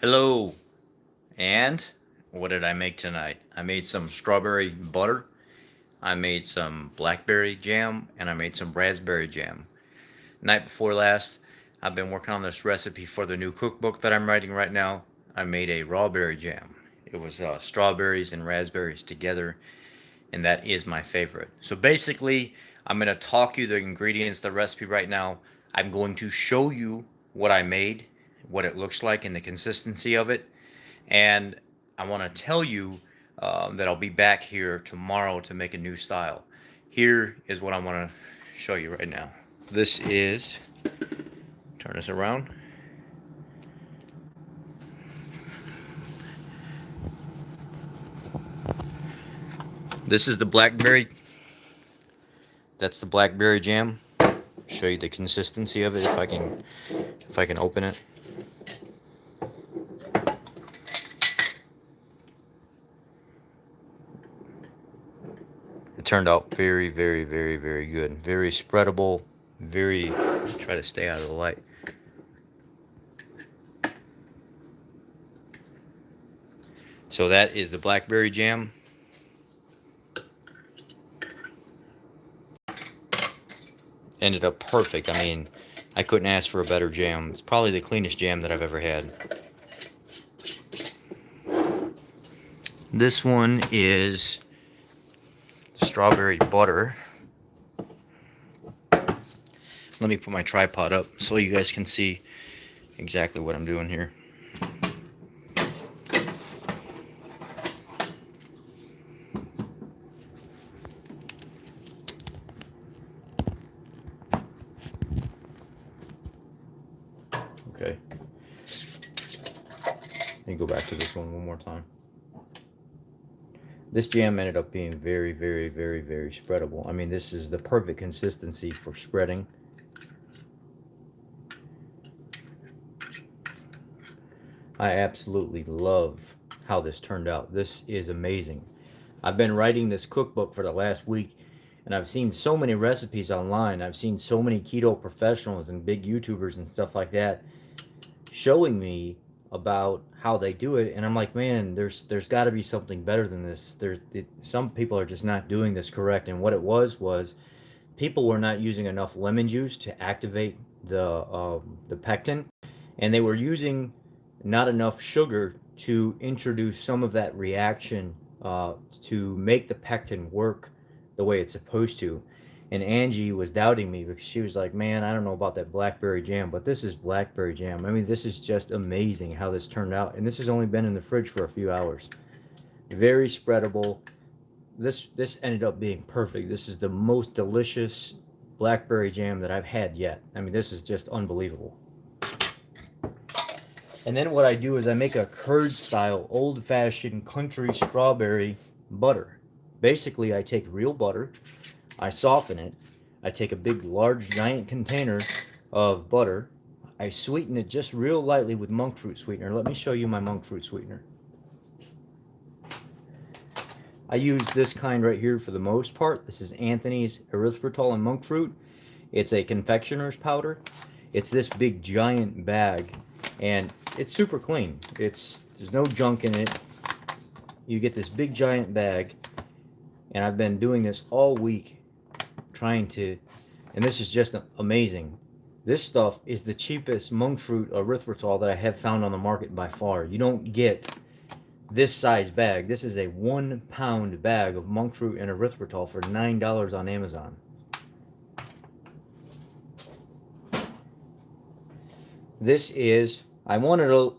Hello, and what did I make tonight? I made some strawberry butter, I made some blackberry jam, and I made some raspberry jam. Night before last, I've been working on this recipe for the new cookbook that I'm writing right now. I made a rawberry jam. It was strawberries and raspberries together, and that is my favorite. So basically, I'm going to talk you the ingredients, the recipe right now. I'm going to show you what I made, what it looks like, and the consistency of it. And I want to tell you that I'll be back here tomorrow to make a new style. Here is what I want to show you right now. This is, turn this around. This is the blackberry. That's the blackberry jam. Show you the consistency of it if I can open it. It turned out very, very, very, very good. Very spreadable. Very. Try to stay out of the light. So that is the blackberry jam. Ended up perfect. I mean, I couldn't ask for a better jam. It's probably the cleanest jam that I've ever had. This one is strawberry butter. Let me put my tripod up so you guys can see exactly what I'm doing here. Okay. Let me go back to this one more time. This jam ended up being very, very, very, very spreadable. I mean, this is the perfect consistency for spreading. I absolutely love how this turned out. This is amazing. I've been writing this cookbook for the last week, and I've seen so many recipes online. I've seen so many keto professionals and big YouTubers and stuff like that showing me about how they do it, and I'm like, man, there's got to be something better than this. Some people are just not doing this correct, and what it was people were not using enough lemon juice to activate the pectin, and they were using not enough sugar to introduce some of that reaction to make the pectin work the way it's supposed to. And Angie was doubting me because she was like, man, I don't know about that blackberry jam, but this is blackberry jam. I mean, this is just amazing how this turned out. And this has only been in the fridge for a few hours. Very spreadable. This ended up being perfect. This is the most delicious blackberry jam that I've had yet. I mean, this is just unbelievable. And then what I do is I make a curd style old fashioned country strawberry butter. Basically, I take real butter, I soften it, I take a big large giant container of butter, I sweeten it just real lightly with monk fruit sweetener. Let me show you my monk fruit sweetener. I use this kind right here for the most part. This is Anthony's erythritol and monk fruit. It's a confectioner's powder. It's this big giant bag, and it's super clean. There's no junk in it. You get this big giant bag, and I've been doing this all week trying to, and this is just amazing. This stuff is the cheapest monk fruit erythritol that I have found on the market by far. You don't get this size bag. This is a 1 pound bag of monk fruit and erythritol for $9 on Amazon. This is, I wanted a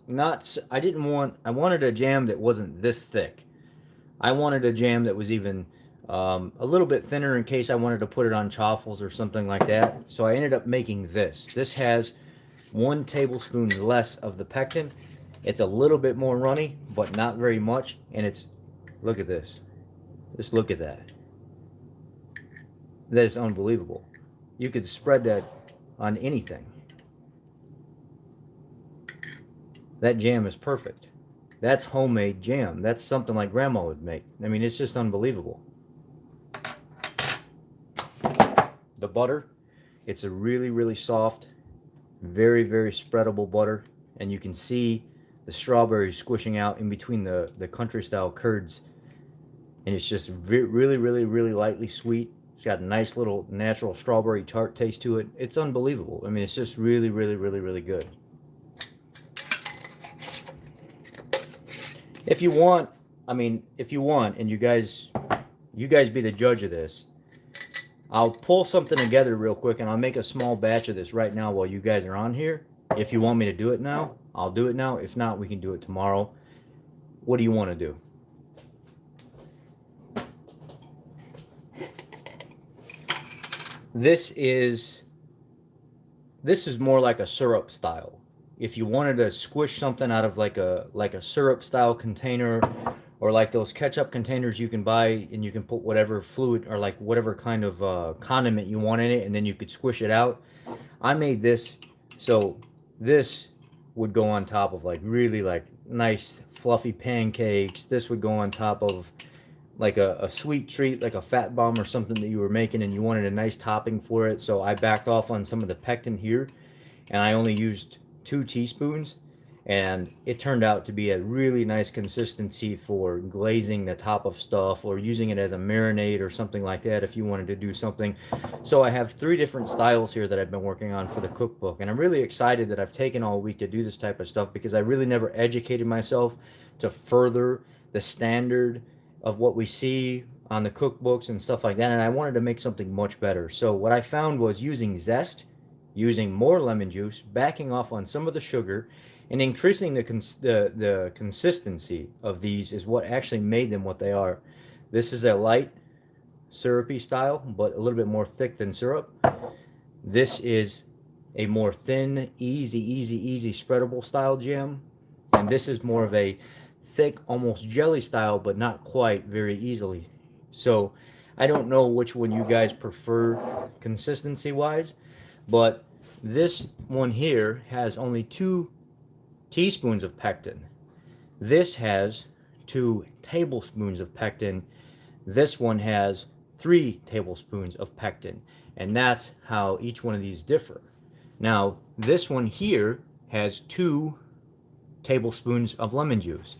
jam that wasn't this thick. I wanted a jam that was even a little bit thinner in case I wanted to put it on chaffles or something like that. So I ended up making this. This has 1 tablespoon less of the pectin. It's a little bit more runny, but not very much. And it's, look at this. Just look at that. That is unbelievable. You could spread that on anything. That jam is perfect. That's homemade jam. That's something like grandma would make. I mean, it's just unbelievable. The butter, it's a really, really soft, very, very spreadable butter. And you can see the strawberries squishing out in between the country style curds, and it's just really, really, really lightly sweet. It's got a nice little natural strawberry tart taste to it. It's unbelievable. I mean, it's just really, really, really, really good. If you want, I mean, if you want, and you guys be the judge of this. I'll pull something together real quick, and I'll make a small batch of this right now while you guys are on here. If you want me to do it now, I'll do it now. If not, we can do it tomorrow. What do you want to do? This is more like a syrup style. If you wanted to squish something out of like a syrup style container, or like those ketchup containers you can buy, and you can put whatever fluid or like whatever kind of condiment you want in it, and then you could squish it out. I made this, so this would go on top of like really like nice fluffy pancakes. This would go on top of like a sweet treat, like a fat bomb or something that you were making, and you wanted a nice topping for it. So I backed off on some of the pectin here, and I only used 2 teaspoons, and it turned out to be a really nice consistency for glazing the top of stuff, or using it as a marinade or something like that if you wanted to do something. So I have 3 different styles here that I've been working on for the cookbook, and I'm really excited that I've taken all week to do this type of stuff, because I really never educated myself to further the standard of what we see on the cookbooks and stuff like that, and I wanted to make something much better. So what I found was using zest, using more lemon juice, backing off on some of the sugar, and increasing the consistency of these is what actually made them what they are. This is a light syrupy style, but a little bit more thick than syrup. This is a more thin, easy spreadable style jam, and this is more of a thick, almost jelly style, but not quite very easily. So I don't know which one you guys prefer consistency wise, but this one here has only 2 teaspoons of pectin. This has 2 tablespoons of pectin. This one has 3 tablespoons of pectin, and that's how each one of these differ. Now this one here has 2 tablespoons of lemon juice.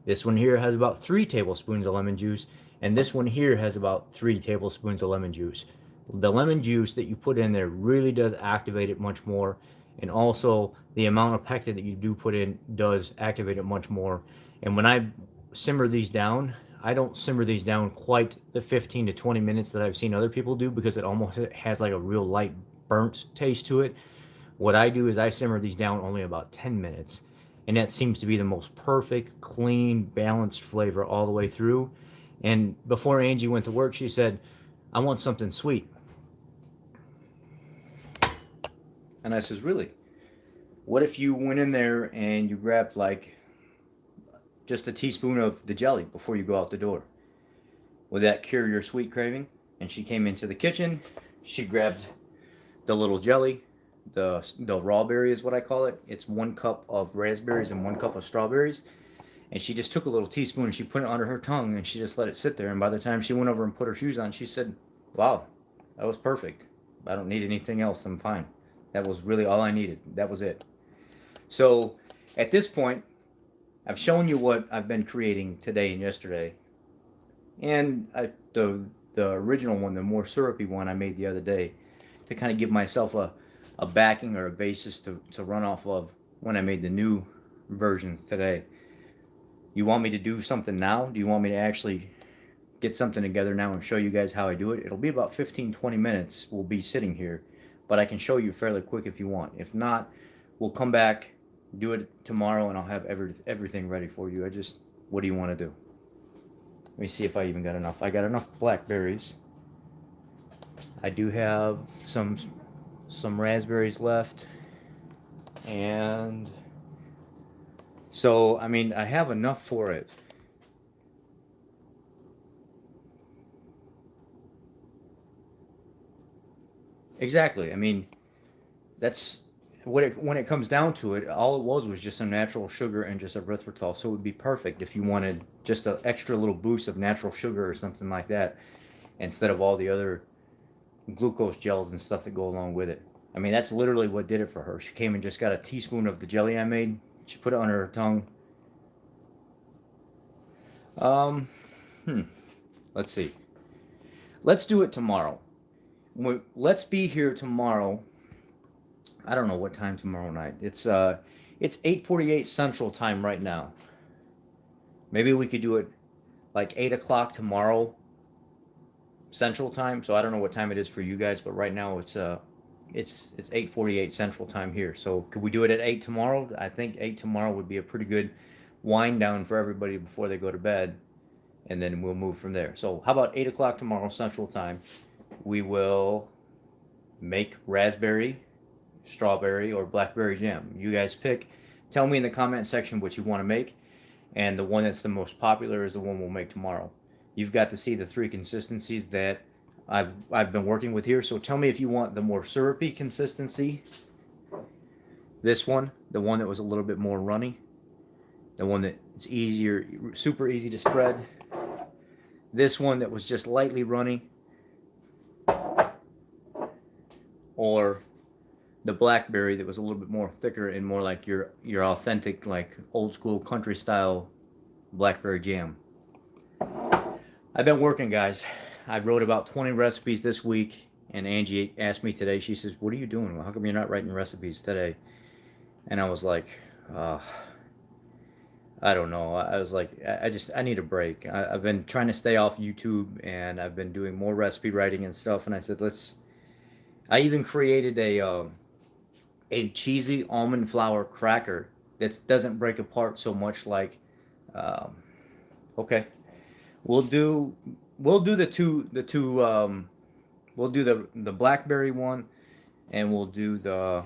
This one here has about 3 tablespoons of lemon juice, and this one here has about 3 tablespoons of lemon juice. The lemon juice that you put in there really does activate it much more, and also the amount of pectin that you do put in does activate it much more. And when I simmer these down, I don't simmer these down quite the 15 to 20 minutes that I've seen other people do, because it almost has like a real light burnt taste to it. What I do is I simmer these down only about 10 minutes, and that seems to be the most perfect, clean, balanced flavor all the way through. And before Angie went to work, she said, I want something sweet. And I says, really? What if you went in there and you grabbed like just a teaspoon of the jelly before you go out the door? Would that cure your sweet craving? And she came into the kitchen, she grabbed the little jelly, the raw berry is what I call it. It's 1 cup of raspberries and 1 cup of strawberries. And she just took a little teaspoon and she put it under her tongue, and she just let it sit there. And by the time she went over and put her shoes on, she said, wow, that was perfect. I don't need anything else. I'm fine. That was really all I needed. That was it. So at this point, I've shown you what I've been creating today and yesterday. And the original one, the more syrupy one, I made the other day to kind of give myself a backing or a basis to run off of when I made the new versions today. You want me to do something now? Do you want me to actually get something together now and show you guys how I do it? It'll be about 15-20 minutes we'll be sitting here, but I can show you fairly quick if you want. If not, we'll come back, do it tomorrow, and I'll have everything ready for you. What do you want to do? Let me see if I even got enough. I got enough blackberries. I do have some raspberries left, and so I mean I have enough for it. Exactly. I mean, that's when it comes down to it, all it was just some natural sugar and just erythritol. So it would be perfect if you wanted just an extra little boost of natural sugar or something like that, instead of all the other glucose gels and stuff that go along with it. I mean, that's literally what did it for her. She came and just got a teaspoon of the jelly I made, She put it under her tongue. Um, hmm. Let's see. Let's do it tomorrow. Let's be here tomorrow. I don't know what time tomorrow night. It's 8:48 Central Time right now. Maybe we could do it like 8 o'clock tomorrow Central Time. So I don't know what time it is for you guys, but right now it's 8:48 Central Time here. So could we do it at 8 tomorrow? I think 8 tomorrow would be a pretty good wind down for everybody before they go to bed, and then we'll move from there. So how about 8 o'clock tomorrow Central Time? We will make raspberry, strawberry, or blackberry jam. You guys pick. Tell me in the comment section what you want to make, and the one that's the most popular is the one we'll make tomorrow. You've got to see the three consistencies that I've been working with here. So tell me if you want the more syrupy consistency, this one, the one that was a little bit more runny, the one that it's easier, super easy to spread, this one that was just lightly runny, or the blackberry that was a little bit more thicker and more like your authentic, like old school country style blackberry jam. I've been working, guys. I wrote about 20 recipes this week, and Angie asked me today, she says, what are you doing? How come you're not writing recipes today? And I was like, I don't know. I was like, I need a break. I've been trying to stay off YouTube, and I've been doing more recipe writing and stuff, and I said, I even created a cheesy almond flour cracker that doesn't break apart so much. Like, okay, we'll do the blackberry one, and we'll do the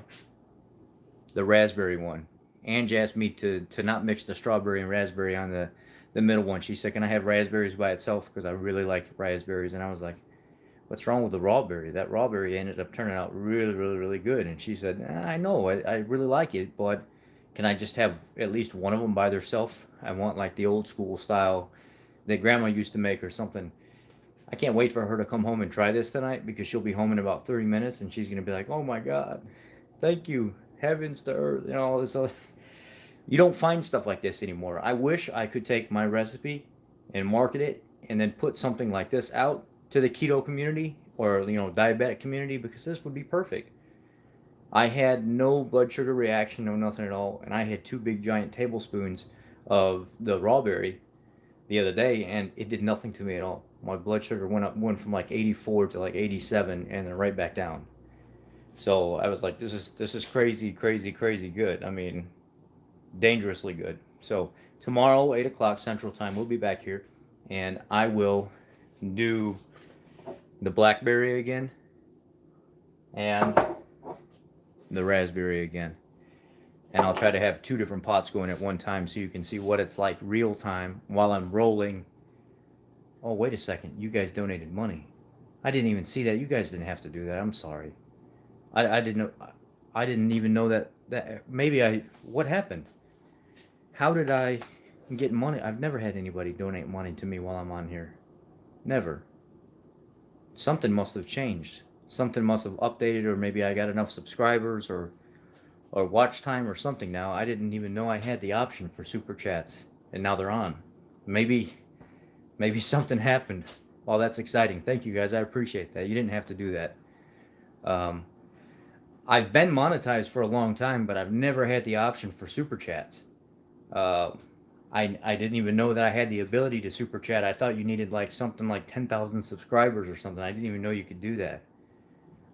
raspberry one. Angie asked me to not mix the strawberry and raspberry on the middle one. She said, can I have raspberries by itself, because I really like raspberries? And I was like, what's wrong with the raw berry? That raw berry ended up turning out really, really, really good. And she said, I know, I really like it, but can I just have at least one of them by themselves? I want like the old school style that grandma used to make or something. I can't wait for her to come home and try this tonight, because she'll be home in about 30 minutes, and she's going to be like, oh my God, thank you, heavens to earth, and all this other. You don't find stuff like this anymore. I wish I could take my recipe and market it and then put something like this out to the keto community, or diabetic community, because this would be perfect. I had no blood sugar reaction, no nothing at all, and I had 2 big giant tablespoons of the raw berry the other day, and it did nothing to me at all. My blood sugar went from like 84 to like 87, and then right back down. So I was like, this is crazy, crazy, crazy good. I mean, dangerously good. So tomorrow, 8 o'clock Central Time, we'll be back here, and I will do the blackberry again and the raspberry again. And I'll try to have 2 different pots going at one time, so you can see what it's like real time while I'm rolling. Oh, wait a second. You guys donated money. I didn't even see that. You guys didn't have to do that. I'm sorry. I didn't know. I didn't even know that maybe what happened? How did I get money? I've never had anybody donate money to me while I'm on here. Never. Something must have changed. Something must have updated, or maybe I got enough subscribers or watch time or something now. I didn't even know I had the option for super chats, and now they're on. Maybe something happened. Well, that's exciting. Thank you guys. I appreciate that. You didn't have to do that. I've been monetized for a long time, but I've never had the option for super chats. I didn't even know that I had the ability to super chat. I thought you needed like something like 10,000 subscribers or something. I didn't even know you could do that.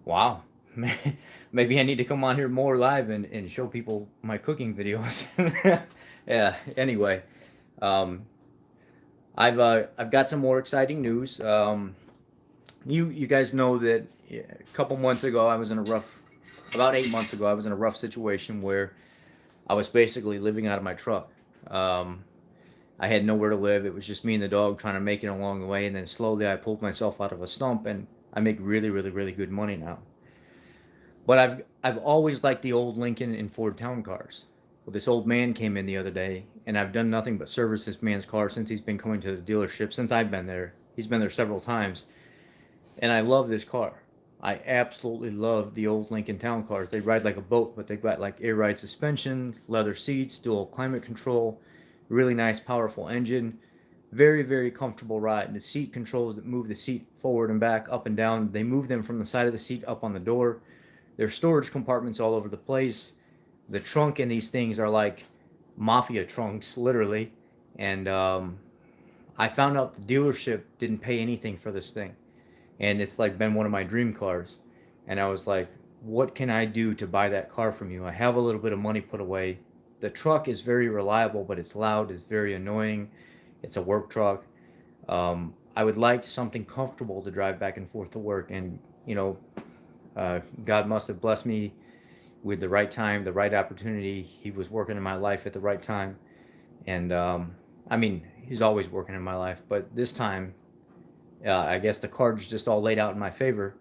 Wow. Maybe I need to come on here more live and show people my cooking videos. Yeah, anyway. I've got some more exciting news. You guys know that a couple months ago about 8 months ago, I was in a rough situation where I was basically living out of my truck. I had nowhere to live. It was just me and the dog trying to make it along the way, and then slowly I pulled myself out of a slump, and I make really, really, really good money now. But I've always liked the old Lincoln and Ford town cars. Well, this old man came in the other day, and I've done nothing but service this man's car since he's been coming to the dealership, since I've been there. He's been there several times, and I love this car. I absolutely love the old Lincoln Town cars. They ride like a boat, but they've got like air ride suspension, leather seats, dual climate control, really nice, powerful engine. Very, very comfortable ride. And the seat controls that move the seat forward and back, up and down, they move them from the side of the seat up on the door. There's storage compartments all over the place. The trunk in these things are like mafia trunks, literally. And I found out the dealership didn't pay anything for this thing, and it's like been one of my dream cars. And I was like, what can I do to buy that car from you? I have a little bit of money put away. The truck is very reliable, but it's loud, it's very annoying. It's a work truck. I would like something comfortable to drive back and forth to work. And God must have blessed me with the right time, the right opportunity. He was working in my life at the right time. And I mean, he's always working in my life, but this time, I guess the cards just all laid out in my favor.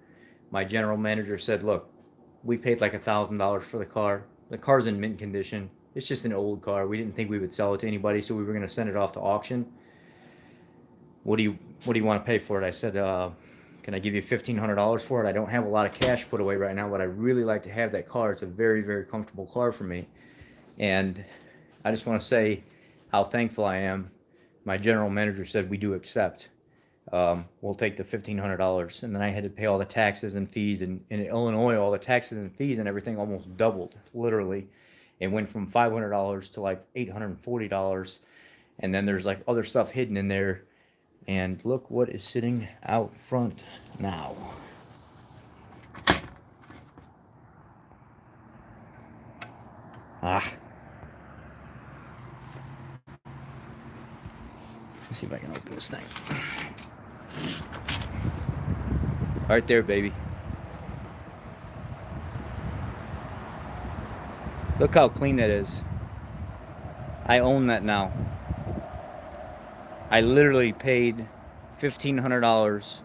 My general manager said, "Look, we paid like $1,000 for the car. The car's in mint condition. It's just an old car. We didn't think we would sell it to anybody, so we were going to send it off to auction. What do you want to pay for it?" I said, "Can I give you $1,500 for it? I don't have a lot of cash put away right now, but I really like to have that car. It's a very, very comfortable car for me." And I just want to say how thankful I am. My general manager said, "We do accept. We'll take the $1,500." And then I had to pay all the taxes and fees. And in Illinois, all the taxes and fees and everything almost doubled, literally. It went from $500 to like $840. And then there's like other stuff hidden in there. And look what is sitting out front now. Ah. Let's see if I can open this thing. Right there, baby. Look how clean that is. I own that now. I literally paid $1,500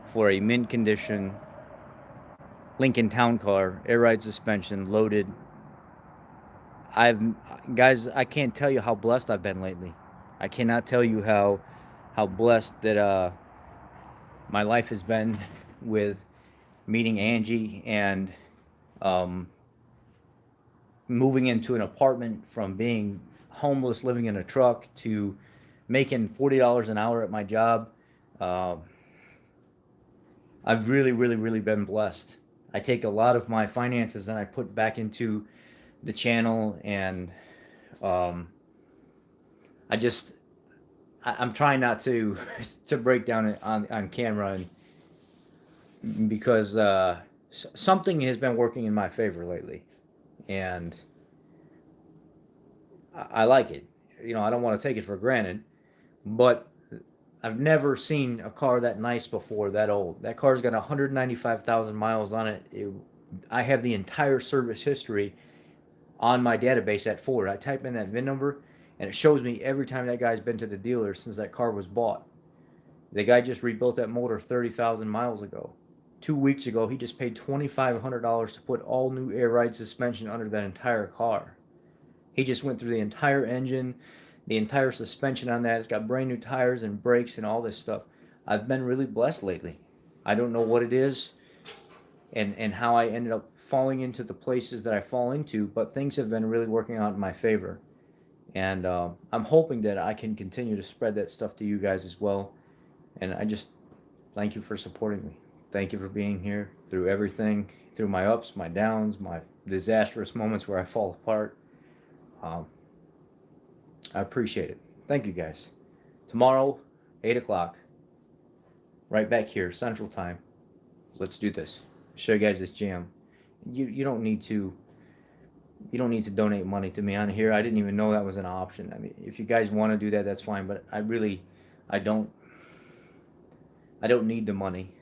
for a mint condition Lincoln Town car, air ride suspension, loaded. Guys, I can't tell you how blessed I've been lately. I cannot tell you how blessed that my life has been with meeting Angie and moving into an apartment, from being homeless, living in a truck, to making $40 an hour at my job. I've really, really, really been blessed. I take a lot of my finances and I put back into the channel, and I'm trying not to to break down on camera, and because something has been working in my favor lately, and I like it. I don't want to take it for granted, but I've never seen a car that nice before, that old. That car's got 195,000 miles on it. I have the entire service history on my database at Ford. I type in that VIN number, and it shows me every time that guy's been to the dealer since that car was bought. The guy just rebuilt that motor 30,000 miles ago. 2 weeks ago, he just paid $2,500 to put all new air ride suspension under that entire car. He just went through the entire engine, the entire suspension on that. It's got brand new tires and brakes and all this stuff. I've been really blessed lately. I don't know what it is and how I ended up falling into the places that I fall into, but things have been really working out in my favor. And I'm hoping that I can continue to spread that stuff to you guys as well. And I just thank you for supporting me. Thank you for being here through everything, through my ups, my downs, my disastrous moments where I fall apart. I appreciate it. Thank you, guys. Tomorrow, 8 o'clock, right back here, Central Time. Let's do this. Show you guys this jam. You don't need to donate money to me on here. I didn't even know that was an option. I mean, if you guys want to do that, that's fine. But I don't need the money.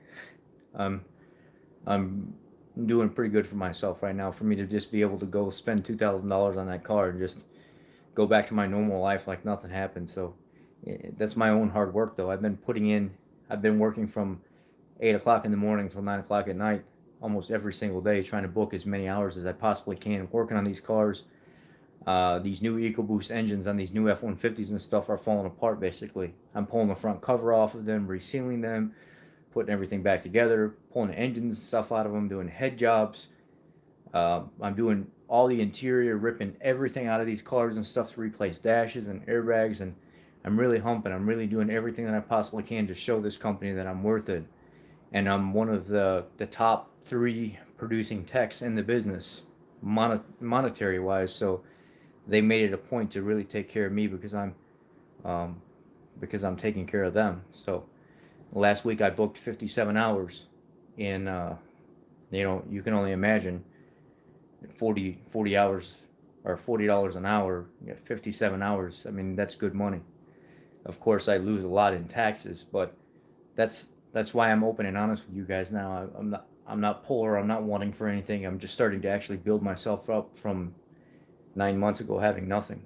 I'm doing pretty good for myself right now. For me to just be able to go spend $2,000 on that car and just go back to my normal life like nothing happened. So that's my own hard work, though. I've been working from 8 o'clock in the morning till 9 o'clock at night almost every single day, trying to book as many hours as I possibly can, working on these cars. These new EcoBoost engines on these new F-150s and stuff are falling apart, basically. I'm pulling the front cover off of them, resealing them, putting everything back together, pulling the engines and stuff out of them, doing head jobs. I'm doing all the interior, ripping everything out of these cars and stuff to replace dashes and airbags, and I'm really humping. I'm really doing everything that I possibly can to show this company that I'm worth it. And I'm one of the top 3 producing techs in the business, monetary wise. So they made it a point to really take care of me um, because I'm taking care of them. So last week I booked 57 hours in, you can only imagine 40 hours or $40 an hour, 57 hours. I mean, that's good money. Of course, I lose a lot in taxes, but that's why I'm open and honest with you guys now. I'm not poor. I'm not wanting for anything. I'm just starting to actually build myself up from 9 months ago having nothing.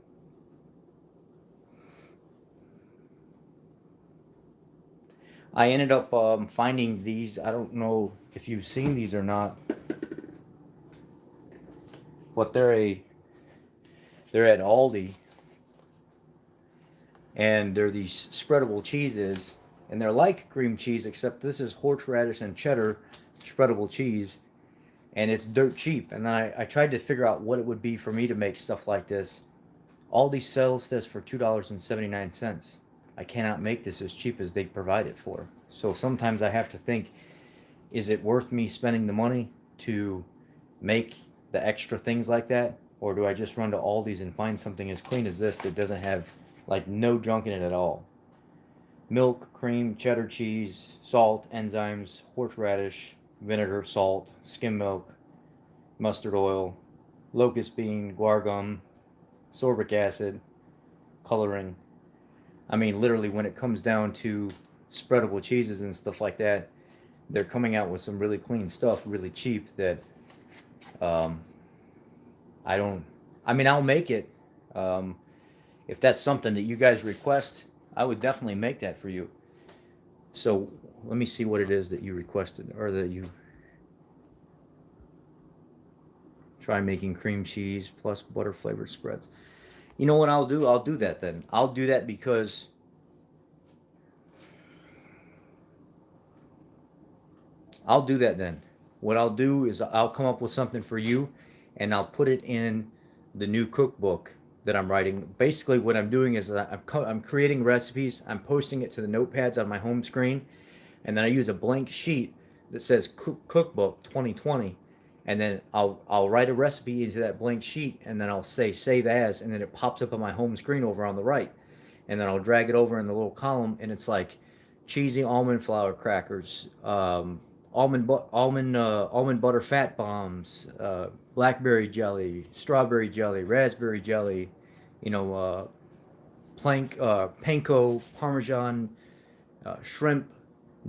I ended up finding these. I don't know if you've seen these or not, but they're at Aldi, and they're these spreadable cheeses, and they're like cream cheese, except this is horseradish and cheddar spreadable cheese, and it's dirt cheap. And then I tried to figure out what it would be for me to make stuff like this. Aldi sells this for $2.79. I cannot make this as cheap as they provide it for. So sometimes I have to think, is it worth me spending the money to make the extra things like that? Or do I just run to Aldi's and find something as clean as this that doesn't have like no junk in it at all? Milk, cream, cheddar cheese, salt, enzymes, horseradish, vinegar, salt, skim milk, mustard oil, locust bean, guar gum, sorbic acid, coloring. I mean, literally, when it comes down to spreadable cheeses and stuff like that, they're coming out with some really clean stuff, really cheap. That um, I don't. I mean, I'll make it. Um, if that's something that you guys request, I would definitely make that for you. So let me see what it is that you requested, or that you try making cream cheese plus butter flavored spreads. You know what I'll do? I'll do that then. I'll do that because I'll do that then. What I'll do is I'll come up with something for you, and I'll put it in the new cookbook that I'm writing. Basically, what I'm doing is I'm creating recipes. I'm posting it to the notepads on my home screen, and then I use a blank sheet that says Cookbook 2020, and then I'll write a recipe into that blank sheet, and then I'll say save as, and then it pops up on my home screen over on the right, and then I'll drag it over in the little column, and it's like cheesy almond flour crackers, almond butter fat bombs, blackberry jelly, strawberry jelly, raspberry jelly, you know, panko parmesan shrimp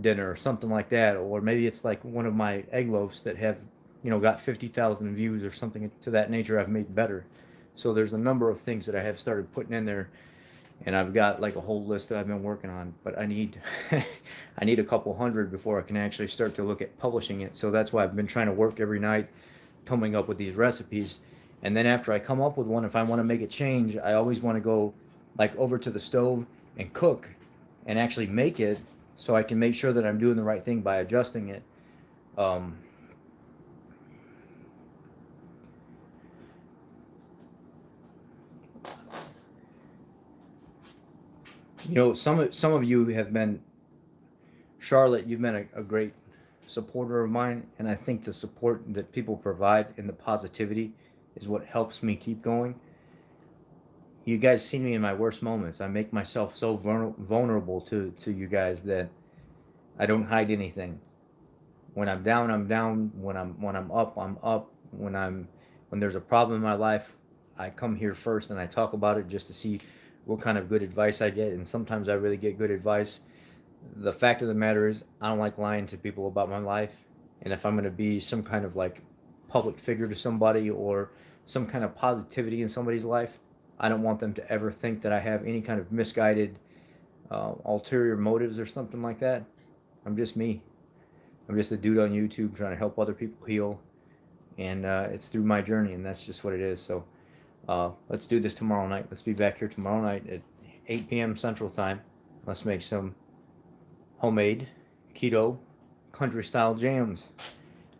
dinner or something like that. Or maybe it's like one of my egg loaves that have got 50,000 views or something to that nature. I've made better. So there's a number of things that I have started putting in there, and I've got like a whole list that I've been working on, but I need I need a couple hundred before I can actually start to look at publishing it. So that's why I've been trying to work every night coming up with these recipes. And then after I come up with one, if I want to make a change, I always want to go like over to the stove and cook and actually make it, so I can make sure that I'm doing the right thing by adjusting it. um, some of you have been, Charlotte, you've been a great supporter of mine, and I think the support that people provide and the positivity is what helps me keep going. You guys see me in my worst moments. I make myself so vulnerable to you guys that I don't hide anything. When I'm down, I'm down. When I'm up, I'm up. When there's a problem in my life, I come here first and I talk about it just to see what kind of good advice I get. And sometimes I really get good advice. The fact of the matter is, I don't like lying to people about my life. And if I'm going to be some kind of like public figure to somebody, or some kind of positivity in somebody's life, I don't want them to ever think that I have any kind of misguided ulterior motives or something like that. I'm just me. I'm just a dude on YouTube trying to help other people heal, and it's through my journey, and that's just what it is. So let's do this tomorrow night. Let's be back here tomorrow night at 8 p.m. Central Time. Let's make some homemade keto country style jams.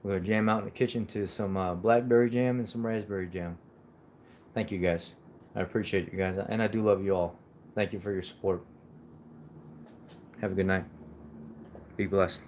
We're gonna jam out in the kitchen to some blackberry jam and some raspberry jam. Thank you guys. I appreciate you guys, and I do love you all. Thank you for your support. Have a good night. Be blessed.